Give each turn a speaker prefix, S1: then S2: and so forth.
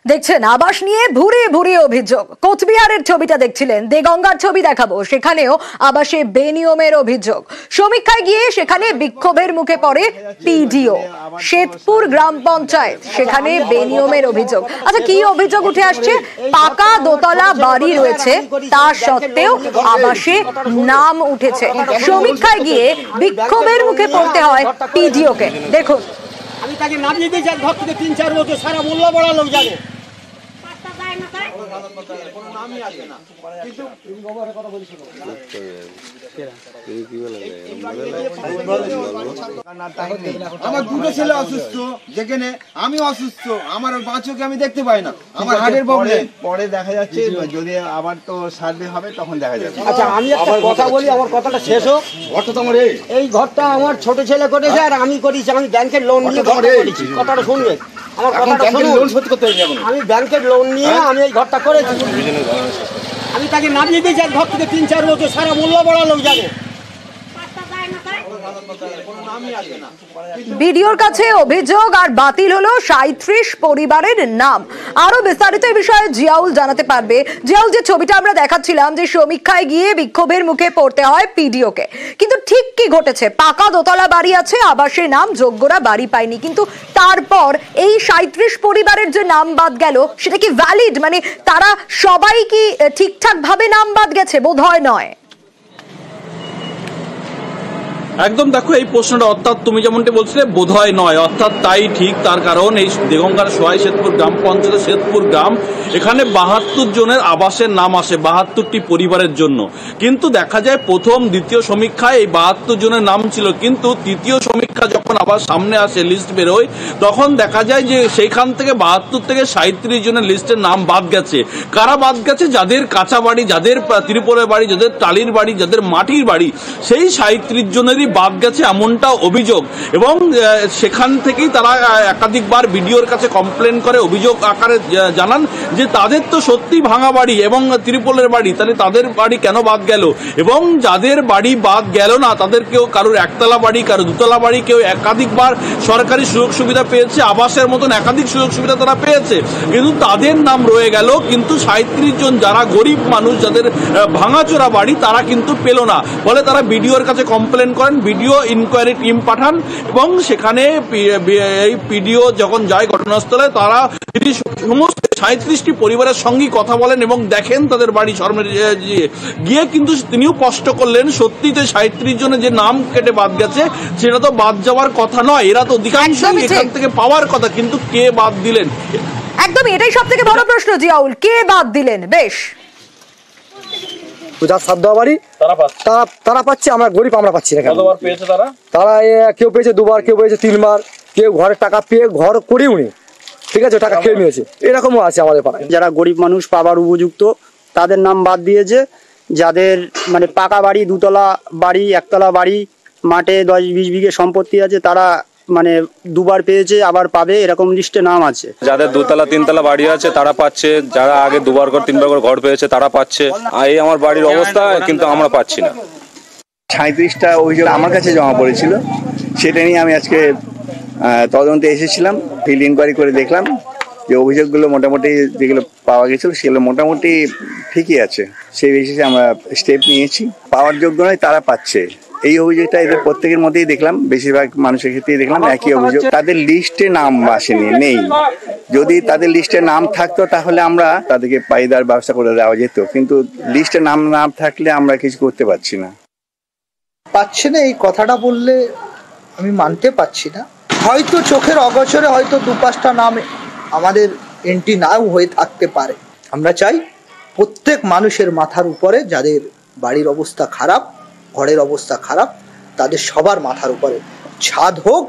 S1: দেখছেন আবাস নিয়ে ভুরি ভুরি অভিযোগ। কোচবিহারের ছবিটা দেখছিলেন, দেগঙ্গার ছবি দেখাবো, সেখানেও আবাসে বেনিয়মের অভিযোগ। সমীক্ষায় গিয়ে সেখানে বিক্ষোভের মুখে পড়ে পিডিও। শ্বেতপুর গ্রাম পঞ্চায়েত, সেখানে বেনিয়মের অভিযোগ। আচ্ছা, কি অভিযোগ উঠে আসছে? পাকা দোতলা বাড়ি রয়েছে, তা সত্ত্বেও আবাসে নাম উঠেছে। সমীক্ষায় গিয়ে বিক্ষোভের মুখে পড়তে হয় পিডিওকে। দেখুন,
S2: আমি তাকে নামিয়ে দিয়েছি ঘর থেকে ৩-৪ বছর, সারা মূল্য বড় লোক জানে।
S3: আমার দুটো ছেলে অসুস্থ, যেখানে আমি অসুস্থ, আমার বাঁচোকে আমি দেখতে পাই না, আমার হার্টের প্রবলেম। পরে দেখা যাচ্ছে যদি আবার তো সার্ভে হবে তখন দেখা যাবে।
S2: আচ্ছা, আমি একটা কথা বলি, আমার কথাটা শেষ হোক।
S3: ঘরটা তো আমার
S2: এই ঘরটা আমার ছোট ছেলে করেছে আর আমি করেছি। আমি ব্যাংকের লোন নিয়ে ঘরটা করেছি। কথাটা শুনবে, আমার কথাটা শুনুন।
S3: লোন শোধ করতে হবে।
S2: আমি ব্যাংকের লোন নিয়ে আমি এই ঘরটা করেছি। আমি তাকে নামিয়ে দিয়েছি ঘর থেকে ৩-৪ বছর, সারা মূল্য বড় লোক জানে।
S1: বিডিওর কাছে অভিযোগ আর বাতিল হলো ৩৭ পরিবারের নাম। আরো বিস্তারিত এই বিষয়ে জিয়াউল জানাতে পারবে। জিয়াউল, যে ছবিটা আমরা দেখাচ্ছিলাম, যে সমীক্ষায় গিয়ে বিক্ষোভের মুখে পড়তে হয় পিডিওকে, কিন্তু ঠিক কি ঘটেছে? পাকা দোতলা বাড়ি আছে, আবাসে নাম, যোগ্যরা বাড়ি পায়নি, কিন্তু তারপর এই ৩৭ পরিবারের যে নাম বাদ গেল, সেটা কি ভ্যালিড? মানে তারা সবাই কি ঠিকঠাক ভাবে নাম বাদ গেছে? বোধহয় নয়।
S4: একদম, দেখো এই প্রশ্নটা, অর্থাৎ তুমি যেমনটি বলছিলে বোধহয় নয়, অর্থাৎ তাই ঠিক। তার কারণ এই দেগঙ্গার সহায় শ্বেতপুর গ্রাম পঞ্চায়েতের শ্বেতপুর গ্রাম, এখানে ৭২ জনের আবাসের নাম আসে, ৭২টি পরিবারের জন্য। কিন্তু দেখা যায় প্রথম দ্বিতীয় সমীক্ষায় এই ৭২ জনের নাম ছিল, কিন্তু তৃতীয় সমীক্ষা যখন আবার সামনে আসে, লিস্ট বেরোয়, তখন দেখা যায় যে সেইখান থেকে ৭২ থেকে ৩৭ জনের লিস্টের নাম বাদ গেছে। কারা বাদ গেছে? যাদের কাঁচা বাড়ি, যাদের ত্রিপলের বাড়ি, যাদের টালির বাড়ি, যাদের মাটির বাড়ি, সেই ৩৭ জনেরই বাদ গেছে, এমনটা অভিযোগ। এবং সেখান থেকেই তারা একাধিকবার বিডিওর কাছে কমপ্লেন করে, অভিযোগ আকারে জানান যে তাদের তো সত্যি ভাঙা বাড়ি এবং ত্রিপলের বাড়ি, তাহলে তাদের বাড়ি কেন বাদ গেল? এবং যাদের বাড়ি বাদ গেল না, তাদেরকেও কারোর একতলা বাড়ি, কারো দুতলা বাড়ি, কেউ একাধিকবার সরকারি সুযোগ সুবিধা পেয়েছে, আবাসের মতন একাধিক সুযোগ সুবিধা তারা পেয়েছে, কিন্তু তাদের নাম রয়ে গেল। কিন্তু ৩৭ জন যারা গরিব মানুষ, যাদের ভাঙাচোরা বাড়ি, তারা কিন্তু পেল না। ফলে তারা বিডিওর কাছে কমপ্লেন করেন, বিডিও ইনকোয়ারি টিম পাঠান এবং সেখানে এই পিডিও যখন যায় ঘটনাস্থলে, তারা সমস্ত ৩৭টি পরিবারের সঙ্গে কথা বলেন এবং দেখেন তাদের বাড়ি শর্মের গিয়ে। কিন্তু তিনিও স্পষ্ট করলেন, সত্যিতে ৩৭ জনের যে নাম কেটে বাদ গেছে, সেটা তো বাদ যাওয়ার কথা নয়, এরা তো অধিকাংশ এখান থেকে পাওয়ার কথা, কিন্তু কে বাদ দিলেন?
S1: একদম, এটাই সব থেকে বড় প্রশ্ন জিয়াউল, কে বাদ দিলেন? বেশ,
S5: যার সাধ্য বাড়ি তারা পাচ্ছে, আমরা গরিব আমরা পাচ্ছি না।
S4: কতবার পেয়েছে তারা?
S5: তারা কেউ পেয়েছে ২বার, কেউ পেয়েছে ৩বার, কেউ ঘরের টাকা পেয়ে ঘর করেও নি, ঠিক আছে, টাকা খেয়ে নিয়েছে, এরকমও আছে আমাদের পাড়ায়।
S6: যারা গরিব মানুষ পাবার উপযুক্ত, তাদের নাম বাদ দিয়েছে। যাদের মানে পাকা বাড়ি, দুতলা বাড়ি, একতলা বাড়ি, মাঠে ১০-২০ বিঘে সম্পত্তি আছে, তারা মানে ২বার পেয়েছে, আবার পাবে, এরকম লিস্টে নাম আছে।
S7: যাদের ২তলা ৩তলা বাড়ি আছে তারা পাচ্ছে, যারা আগে ২বার করে ৩বার করে ঘর পেয়েছে তারা পাচ্ছে। এই আমার বাড়ির অবস্থা, কিন্তু আমরা পাচ্ছি না।
S8: ৩৭টা অভিযোগ আমার কাছে জমা পড়েছিল, সেটা নিয়ে আমি আজকে তদন্তে এসেছিলাম। ফিল্ড ইনকোয়ারি করে দেখলাম যে অভিযোগগুলো মোটামুটি যেগুলো পাওয়া গেছিল সেগুলো মোটামুটি ঠিকই আছে। সেই বেসিসে আমরা স্টেপ নিয়েছি। পাওয়ার যোগ্য নয়, তারা পাচ্ছে। এই অভিযোগটা এদের প্রত্যেকের মধ্যেই দেখলাম, বেশিরভাগ মানুষের ক্ষেত্রেই দেখলাম একই অভিযোগ। তাদের লিস্টে নাম আসেনি, নেই। যদি তাদের লিস্টে নাম থাকতো তাহলে আমরা তাদেরকে পাইয়ে দেওয়ার ব্যবস্থা করে দেওয়া যেত, কিন্তু লিস্টে নাম না থাকলে আমরা কিছু করতে পারছি না।
S9: পাচ্ছে না, এই কথাটা বললে আমি মানতে পারছি না। হয়তো চোখের অগোচরে হয়তো ২-৫টা নাম আমাদের এন্ট্রি নাও হয়ে থাকতে পারে। আমরা চাই প্রত্যেক মানুষের মাথার উপরে, যাদের বাড়ির অবস্থা খারাপ, ঘরের অবস্থা খারাপ, তাদের সবার মাথার উপরে ছাদ হোক